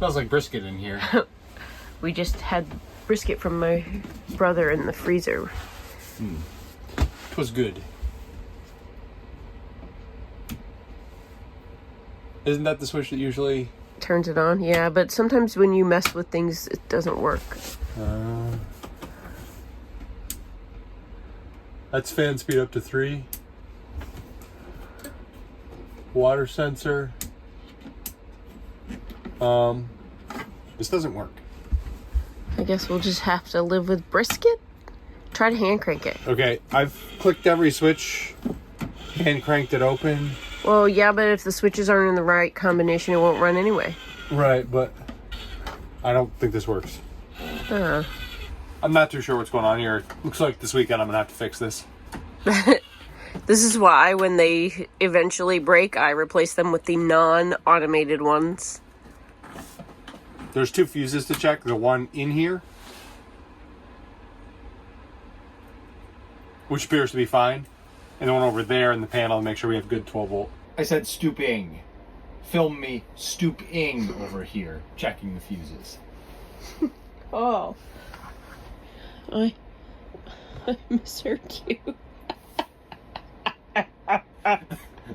Smells like brisket in here. We just had brisket from my brother in the freezer. It was good. Isn't that the switch that usually turns it on? Yeah, but sometimes when you mess with things, it doesn't work. That's fan speed up to 3. Water sensor. This doesn't work. I guess we'll just have to live with brisket. Try to hand crank it. Okay, I've clicked every switch, hand cranked it open. Well, yeah, but if the switches aren't in the right combination, it won't run anyway. Right, but I don't think this works. I'm not too sure what's going on here. Looks like this weekend I'm gonna have to fix this. This is why when they eventually break, I replace them with the non-automated ones. There's 2 fuses to check. The one in here, which appears to be fine, and the one over there in the panel to make sure we have good 12 volt. I said stooping. Film me stooping over here, checking the fuses. Oh. I misheard you.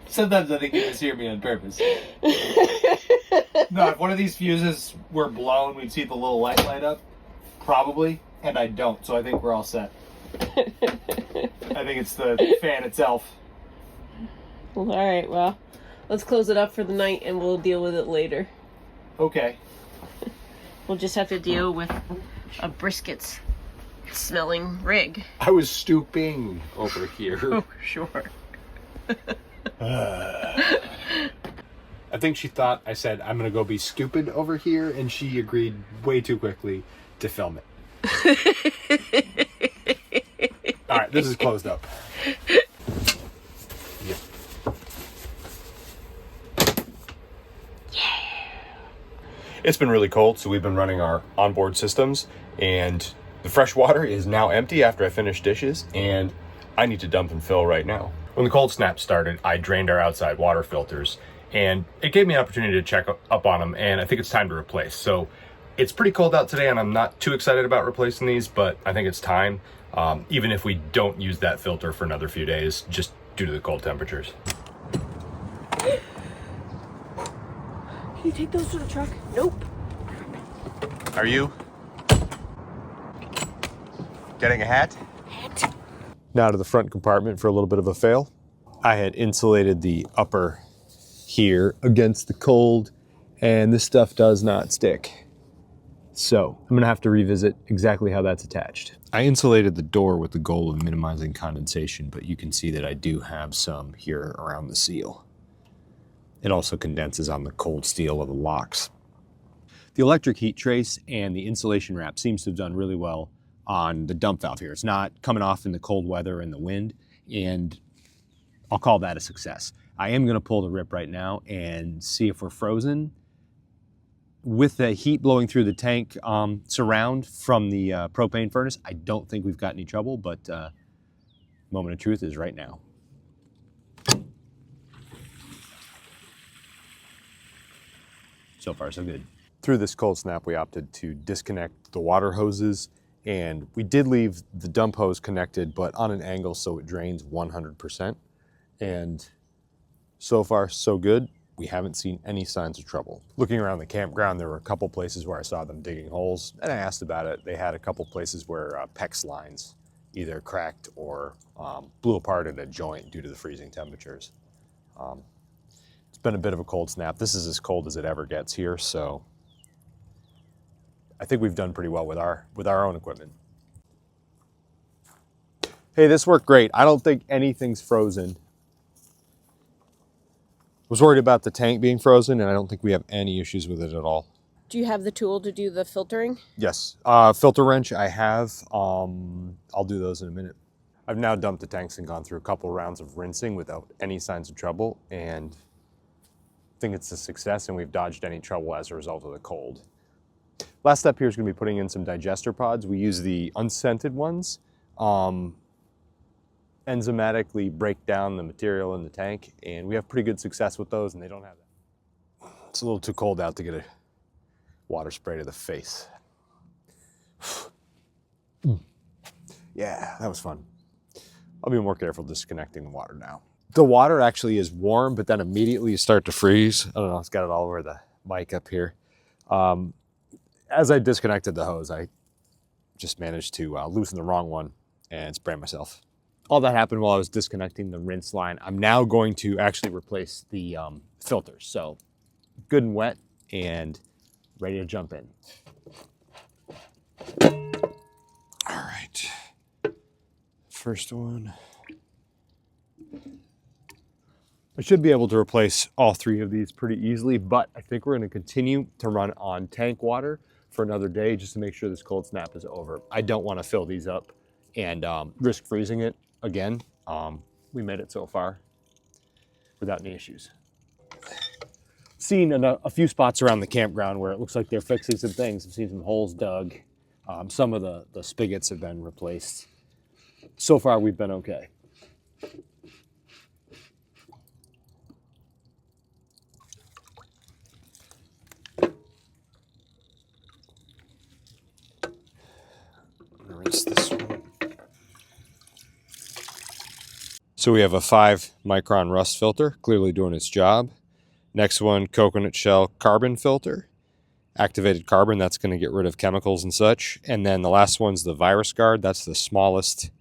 Sometimes I think you just hear me on purpose. No, if one of these fuses were blown, we'd see the little light up. Probably. And I don't, so I think we're all set. I think it's the fan itself. All right, well, let's close it up for the night and we'll deal with it later. Okay. We'll just have to deal with a brisket smelling rig. I was stooping over here. Oh, sure. I think she thought I said, I'm going to go be stupid over here, and she agreed way too quickly to film it. All right, this is closed up. Yep. It's been really cold, so we've been running our onboard systems, and the fresh water is now empty after I finished dishes, and I need to dump and fill right now. When the cold snap started, I drained our outside water filters, and it gave me an opportunity to check up on them, and I think it's time to replace. So it's pretty cold out today, and I'm not too excited about replacing these, but I think it's time, even if we don't use that filter for another few days, just due to the cold temperatures. Can you take those to the truck? Nope. Are you getting a hat? Now to the front compartment for a little bit of a fail. I had insulated the upper here against the cold, and this stuff does not stick. So I'm gonna have to revisit exactly how that's attached. I insulated the door with the goal of minimizing condensation, but you can see that I do have some here around the seal. It also condenses on the cold steel of the locks. The electric heat trace and the insulation wrap seems to have done really well on the dump valve here. It's not coming off in the cold weather and the wind, and I'll call that a success. I am gonna pull the rip right now and see if we're frozen. With the heat blowing through the tank surround from the propane furnace, I don't think we've got any trouble, but moment of truth is right now. So far, so good. Through this cold snap, we opted to disconnect the water hoses, and we did leave the dump hose connected, but on an angle so it drains 100%. And so far, so good. We haven't seen any signs of trouble. Looking around the campground, there were a couple places where I saw them digging holes, and I asked about it. They had a couple places where PEX lines either cracked or blew apart at a joint due to the freezing temperatures. It's been a bit of a cold snap. This is as cold as it ever gets here, so I think we've done pretty well with our own equipment. Hey, this worked great. I don't think anything's frozen. Was worried about the tank being frozen, and I don't think we have any issues with it at all. Do you have the tool to do the filtering? Yes, filter wrench I have. I'll do those in a minute. I've now dumped the tanks and gone through a couple rounds of rinsing without any signs of trouble, and I think it's a success, and we've dodged any trouble as a result of the cold. Last step here is going to be putting in some digester pods. We use the unscented ones. Enzymatically break down the material in the tank, and we have pretty good success with those, and they don't have that. It's a little too cold out to get a water spray to the face. Yeah, that was fun. I'll be more careful disconnecting the water now. The water actually is warm, but then immediately you start to freeze. I don't know, it's got it all over the mic up here. As I disconnected the hose, I just managed to loosen the wrong one and spray myself. All that happened while I was disconnecting the rinse line. I'm now going to actually replace the filters. So good and wet and ready to jump in. All right, first one. I should be able to replace all 3 of these pretty easily, but I think we're going to continue to run on tank water for another day just to make sure this cold snap is over. I don't want to fill these up and risk freezing it again. We made it so far without any issues. Seen a few spots around the campground where it looks like they're fixing some things. I've seen some holes dug. Some of the spigots have been replaced. So far, we've been okay. Rinse this one. So we have a 5 micron rust filter, clearly doing its job. Next one, coconut shell carbon filter. Activated carbon, that's going to get rid of chemicals and such. And then the last one's the virus guard. That's the smallest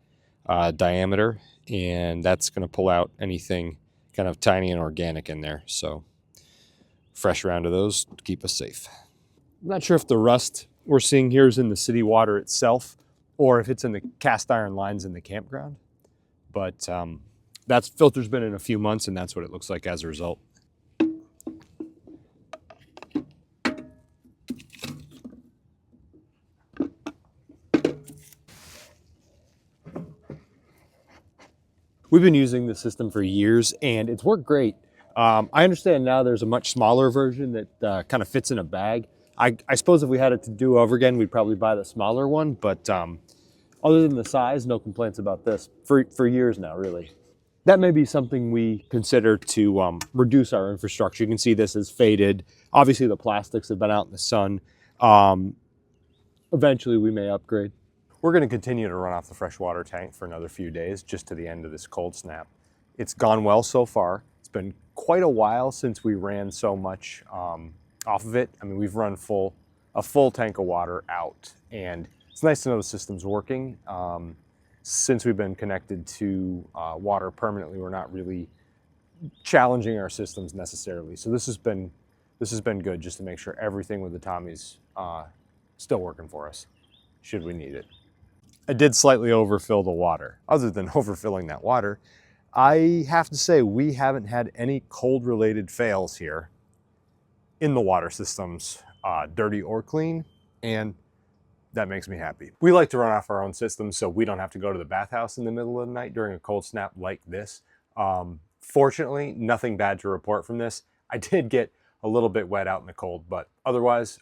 diameter, and that's going to pull out anything kind of tiny and organic in there. So fresh round of those to keep us safe. I'm not sure if the rust we're seeing here is in the city water itself or if it's in the cast iron lines in the campground. But that filter's been in a few months, and that's what it looks like as a result. We've been using the system for years, and it's worked great. I understand now there's a much smaller version that kind of fits in a bag. I suppose if we had it to do over again, we'd probably buy the smaller one, but other than the size, no complaints about this for years now, really. That may be something we consider to reduce our infrastructure. You can see this is faded. Obviously, the plastics have been out in the sun. Eventually, we may upgrade. We're going to continue to run off the freshwater tank for another few days, just to the end of this cold snap. It's gone well so far. It's been quite a while since we ran so much off of it. I mean, we've run a full tank of water out, and it's nice to know the system's working. Since we've been connected to water permanently, we're not really challenging our systems necessarily. So this has been good, just to make sure everything with the Tommy's still working for us, should we need it. I did slightly overfill the water. Other than overfilling that water, I have to say we haven't had any cold-related fails here in the water systems, dirty or clean, and that makes me happy. We like to run off our own systems so we don't have to go to the bathhouse in the middle of the night during a cold snap like this. Fortunately, nothing bad to report from this. I did get a little bit wet out in the cold, but otherwise,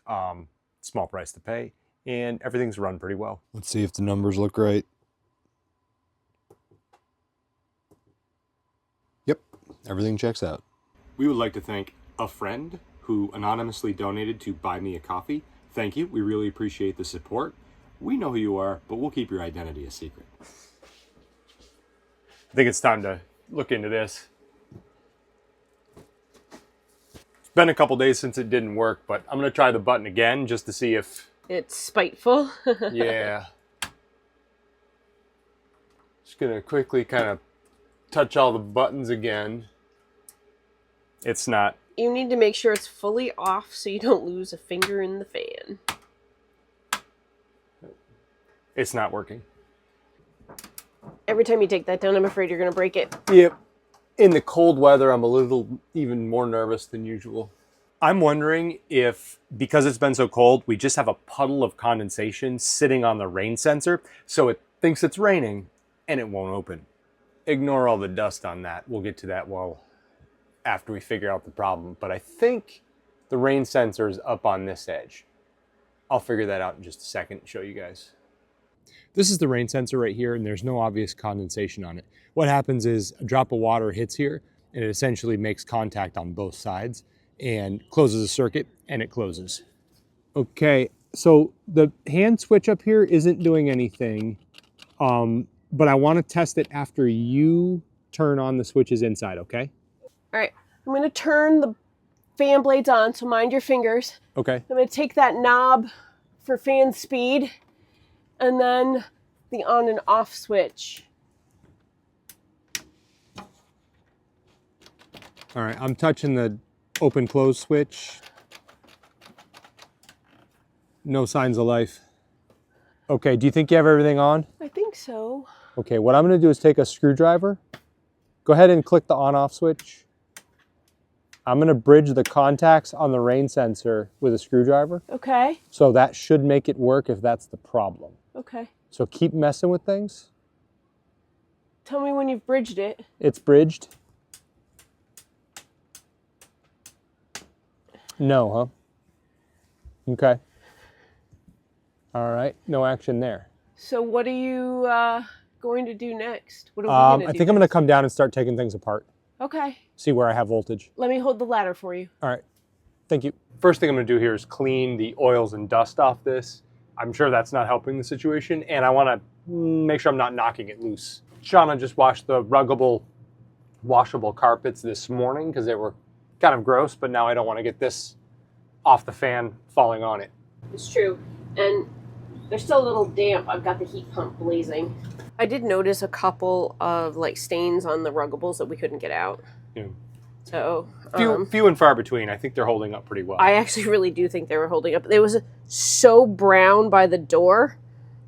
small price to pay, and everything's run pretty well. Let's see if the numbers look right. Yep, everything checks out. We would like to thank a friend who anonymously donated to buy me a coffee. Thank you. We really appreciate the support. We know who you are, but we'll keep your identity a secret. I think it's time to look into this. It's been a couple days since it didn't work, but I'm going to try the button again just to see if... It's spiteful. Yeah. Just going to quickly kind of touch all the buttons again. It's not... You need to make sure it's fully off so you don't lose a finger in the fan. It's not working. Every time you take that down, I'm afraid you're going to break it. Yep. In the cold weather, I'm a little even more nervous than usual. I'm wondering if, because it's been so cold, we just have a puddle of condensation sitting on the rain sensor, so it thinks it's raining and it won't open. Ignore all the dust on that. We'll get to that after we figure out the problem. But I think the rain sensor is up on this edge. I'll figure that out in just a second and show you guys. This is the rain sensor right here, and there's no obvious condensation on it. What happens is a drop of water hits here, and it essentially makes contact on both sides and closes a circuit, and it closes. Okay, so the hand switch up here isn't doing anything, but I want to test it after you turn on the switches inside, okay? All right, I'm going to turn the fan blades on, so mind your fingers. Okay. I'm going to take that knob for fan speed, and then the on and off switch. All right, I'm touching the open close switch. No signs of life. Okay, do you think you have everything on? I think so. Okay, what I'm gonna do is take a screwdriver. Go ahead and click the on-off switch. I'm gonna bridge the contacts on the rain sensor with a screwdriver. Okay. So that should make it work if that's the problem. Okay. So keep messing with things. Tell me when you've bridged it. It's bridged. No, huh? Okay. All right, no action there. So what are you going to do next? What are we going to do? I think I'm gonna come down and start taking things apart. Okay. See where I have voltage. Let me hold the ladder for you. All right, thank you. First thing I'm gonna do here is clean the oils and dust off this. I'm sure that's not helping the situation, and I wanna make sure I'm not knocking it loose. Shauna just washed the ruggable, washable carpets this morning because they were kind of gross, but now I don't wanna get this off the fan falling on it. It's true. And they're still a little damp. I've got the heat pump blazing. I did notice a couple of like stains on the ruggables that we couldn't get out. Yeah. So Few and far between. I think they're holding up pretty well. I actually really do think they were holding up. It was so brown by the door.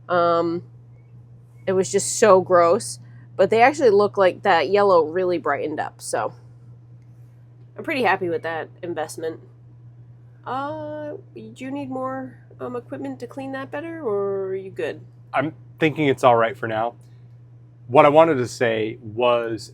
It was just so gross. But they actually look like that yellow really brightened up. So I'm pretty happy with that investment. Do you need more equipment to clean that better, or are you good? I'm thinking it's all right for now. What I wanted to say was,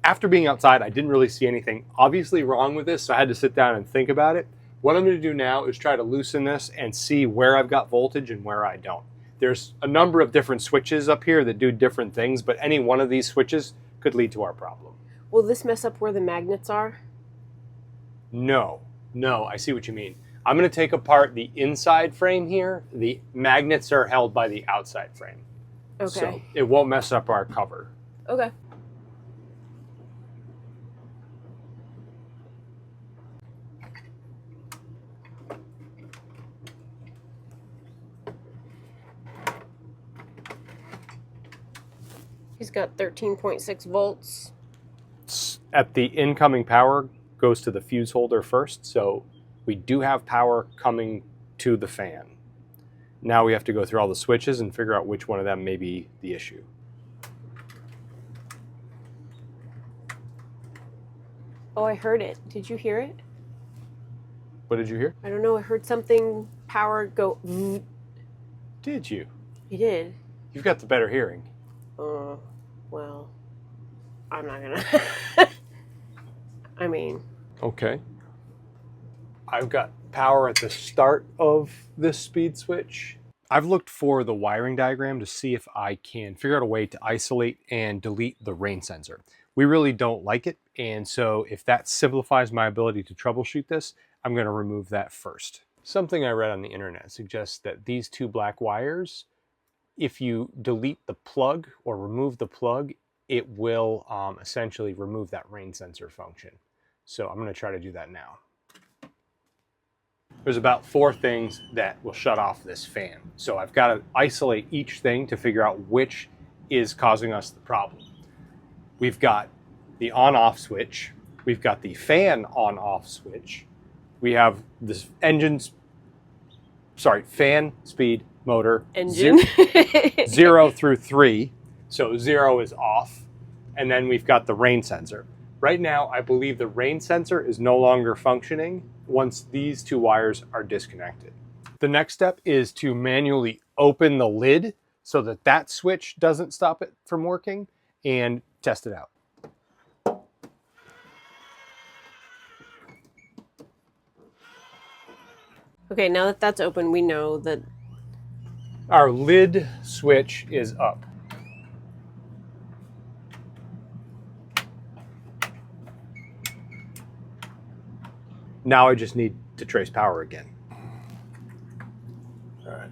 after being outside, I didn't really see anything obviously wrong with this, so I had to sit down and think about it. What I'm going to do now is try to loosen this and see where I've got voltage and where I don't. There's a number of different switches up here that do different things, but any one of these switches could lead to our problem. Will this mess up where the magnets are? No, I see what you mean. I'm going to take apart the inside frame here. The magnets are held by the outside frame. Okay. So it won't mess up our cover. Okay. He's got 13.6 volts. At the incoming power goes to the fuse holder first, so we do have power coming to the fan. Now we have to go through all the switches and figure out which one of them may be the issue. Oh, I heard it. Did you hear it? What did you hear? I don't know. I heard something power go. Did you? You did. You've got the better hearing. Well, I'm not gonna. I mean. Okay. I've got power at the start of this speed switch. I've looked for the wiring diagram to see if I can figure out a way to isolate and delete the rain sensor. We really don't like it, and so if that simplifies my ability to troubleshoot this, I'm going to remove that first. Something I read on the internet suggests that these two black wires, if you delete the plug or remove the plug, it will essentially remove that rain sensor function. So I'm going to try to do that now. There's about 4 things that will shut off this fan. So I've got to isolate each thing to figure out which is causing us the problem. We've got the on-off switch. We've got the fan on-off switch. We have this fan speed motor. Engine. 0 through 3. So 0 is off. And then we've got the rain sensor. Right now, I believe the rain sensor is no longer functioning once these 2 wires are disconnected. The next step is to manually open the lid so that that switch doesn't stop it from working, and test it out. Okay, now that that's open, we know that Our lid switch is up. Now I just need to trace power again. All right.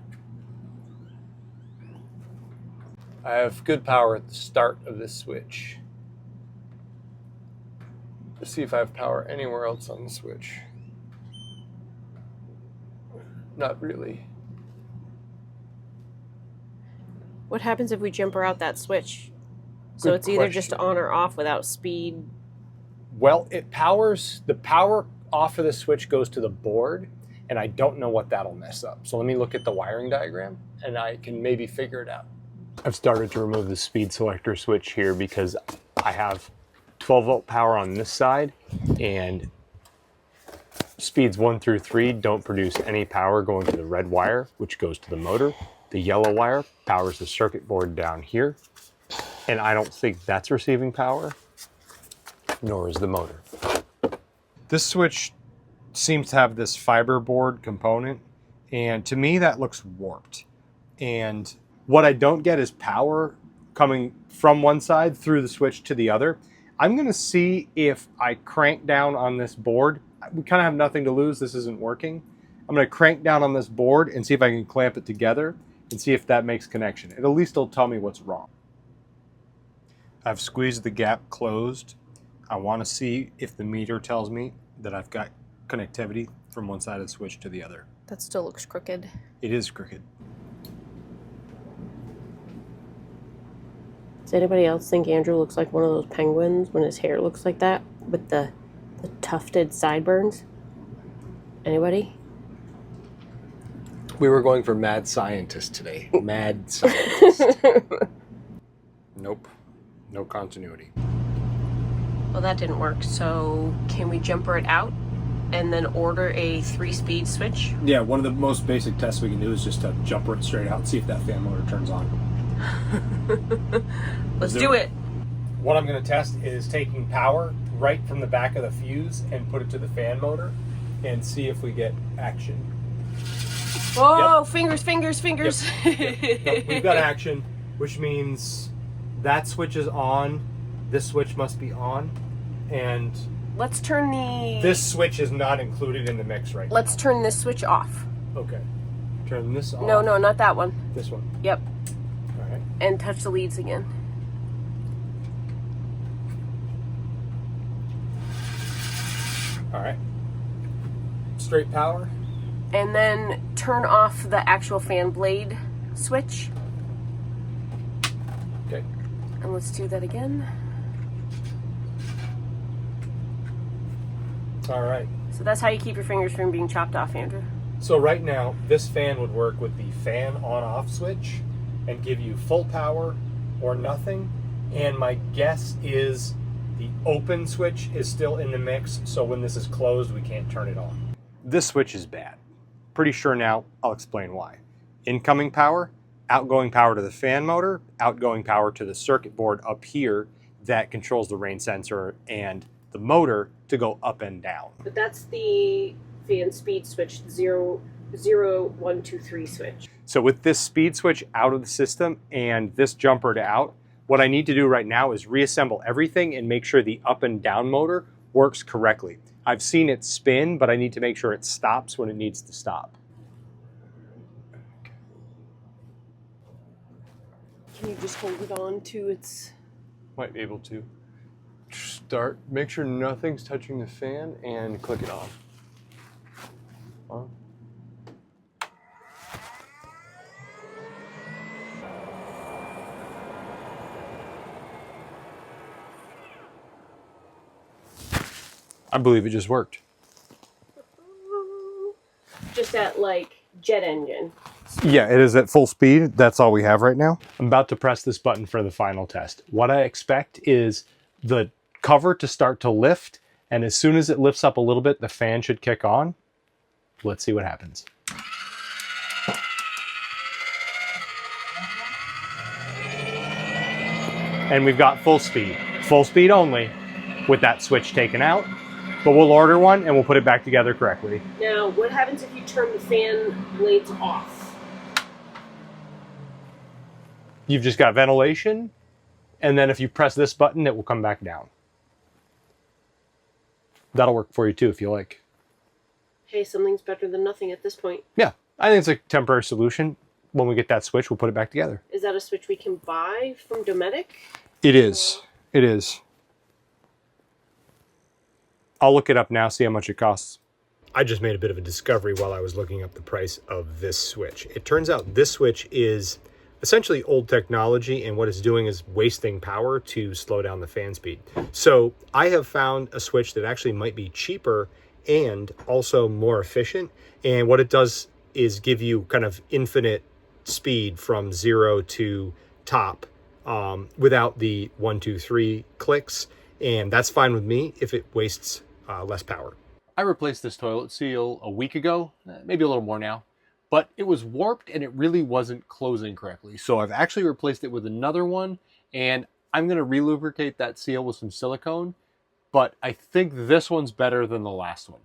I have good power at the start of this switch. Let's see if I have power anywhere else on the switch. Not really. What happens if we jumper out that switch? So Good it's either just question. on or off without speed. Well, it powers, the power off of the switch goes to the board, and I don't know what that'll mess up. So let me look at the wiring diagram, and I can maybe figure it out. I've started to remove the speed selector switch here because I have 12 volt power on this side, and speeds 1 through 3 don't produce any power going to the red wire, which goes to the motor. The yellow wire powers the circuit board down here, and I don't think that's receiving power, nor is the motor. This switch seems to have this fiber board component, and to me that looks warped. And what I don't get is power coming from one side through the switch to the other. I'm gonna see if I crank down on this board. We kind of have nothing to lose, this isn't working. I'm gonna crank down on this board and see if I can clamp it together and see if that makes connection. At least it'll tell me what's wrong. I've squeezed the gap closed. I wanna see if the meter tells me that I've got connectivity from one side of the switch to the other. That still looks crooked. It is crooked. Does anybody else think Andrew looks like one of those penguins when his hair looks like that with the tufted sideburns? Anybody? We were going for mad scientist today. Mad scientist. Nope. No continuity. Well, that didn't work. So can we jumper it out and then order a 3-speed switch? Yeah, one of the most basic tests we can do is just to jumper it straight out and see if that fan motor turns on. Let's do it. What I'm going to test is taking power right from the back of the fuse and put it to the fan motor and see if we get action. Whoa, Yep. fingers, fingers, fingers. Yep. Nope, we've got action, which means that switch is on, this switch must be on, and Let's turn the... this switch is not included in the mix right Let's turn this switch off. now. Okay. Turn this off. No, not that one. This one. Yep. All right. And touch the leads again. All right. Straight power. And then turn off the actual fan blade switch. Okay. And let's do that again. All right. So that's how you keep your fingers from being chopped off, Andrew. So right now, this fan would work with the fan on-off switch and give you full power or nothing. And my guess is the open switch is still in the mix, so when this is closed, we can't turn it on. This switch is bad. Pretty sure now, I'll explain why. Incoming power, outgoing power to the fan motor, outgoing power to the circuit board up here that controls the rain sensor and the motor to go up and down. But that's the fan speed switch, 0, 0, 1, 2, 3 switch. So with this speed switch out of the system and this jumper to out, what I need to do right now is reassemble everything and make sure the up and down motor works correctly. I've seen it spin, but I need to make sure it stops when it needs to stop. Can you just hold it on to its... Might be able to. Start, make sure nothing's touching the fan and click it on. On. I believe it just worked. Just at, like, jet engine. Yeah, it is at full speed. That's all we have right now. I'm about to press this button for the final test. What I expect is the cover to start to lift, and as soon as it lifts up a little bit, the fan should kick on. Let's see what happens. And we've got full speed only with that switch taken out. But we'll order one and we'll put it back together correctly. Now, what happens if you turn the fan blades off? You've just got ventilation, and then if you press this button, it will come back down. That'll work for you too if you like. Hey, something's better than nothing at this point. Yeah, I think it's a temporary solution. When we get that switch, we'll put it back together. Is that a switch we can buy from Dometic? It is. It is. I'll look it up now, see how much it costs. I just made a bit of a discovery while I was looking up the price of this switch. It turns out this switch is essentially old technology, and what it's doing is wasting power to slow down the fan speed. So I have found a switch that actually might be cheaper and also more efficient. And what it does is give you kind of infinite speed from 0 to top without the 1, 2, 3 clicks. And that's fine with me if it wastes less power. I replaced this toilet seal a week ago, maybe a little more now, but it was warped and it really wasn't closing correctly. So I've actually replaced it with another one, and I'm going to relubricate that seal with some silicone, but I think this one's better than the last one.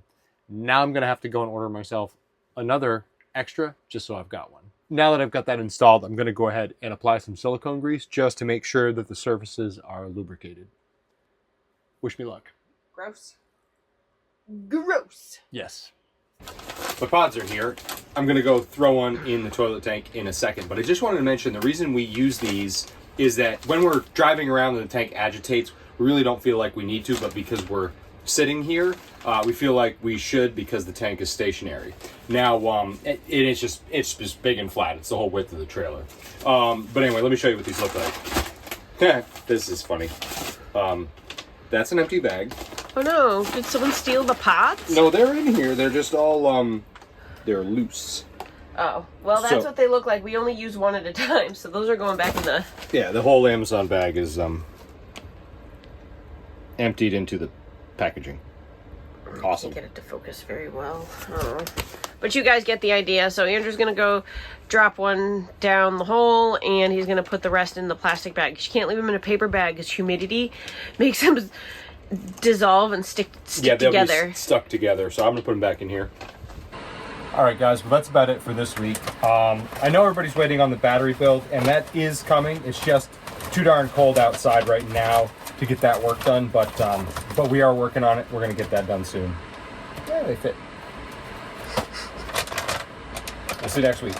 Now I'm going to have to go and order myself another extra just so I've got one. Now that I've got that installed, I'm going to go ahead and apply some silicone grease just to make sure that the surfaces are lubricated. Wish me luck. Gross. Gross. Yes. The pods are here. I'm going to go throw one in the toilet tank in a second, but I just wanted to mention the reason we use these is that when we're driving around and the tank agitates, we really don't feel like we need to, but because we're sitting here, we feel like we should because the tank is stationary. Now, it's just big and flat. It's the whole width of the trailer. But anyway, let me show you what these look like. This is funny. That's an empty bag. Oh no, did someone steal the pots? No, they're in here. They're just all, they're loose. Oh, well that's what they look like. We only use one at a time, so those are going back in the... Yeah, the whole Amazon bag is, emptied into the packaging. Awesome. I can't get it to focus very well. Oh. But you guys get the idea. So Andrew's gonna go drop one down the hole, and he's gonna put the rest in the plastic bag. You can't leave them in a paper bag because humidity makes them dissolve and stick together. They'll be stuck together. So I'm gonna put them back in here. All right, guys. Well, that's about it for this week. I know everybody's waiting on the battery build, and that is coming. It's just too darn cold outside right now to get that work done, but we are working on it. We're gonna get that done soon. Yeah, they fit. We'll see you next week.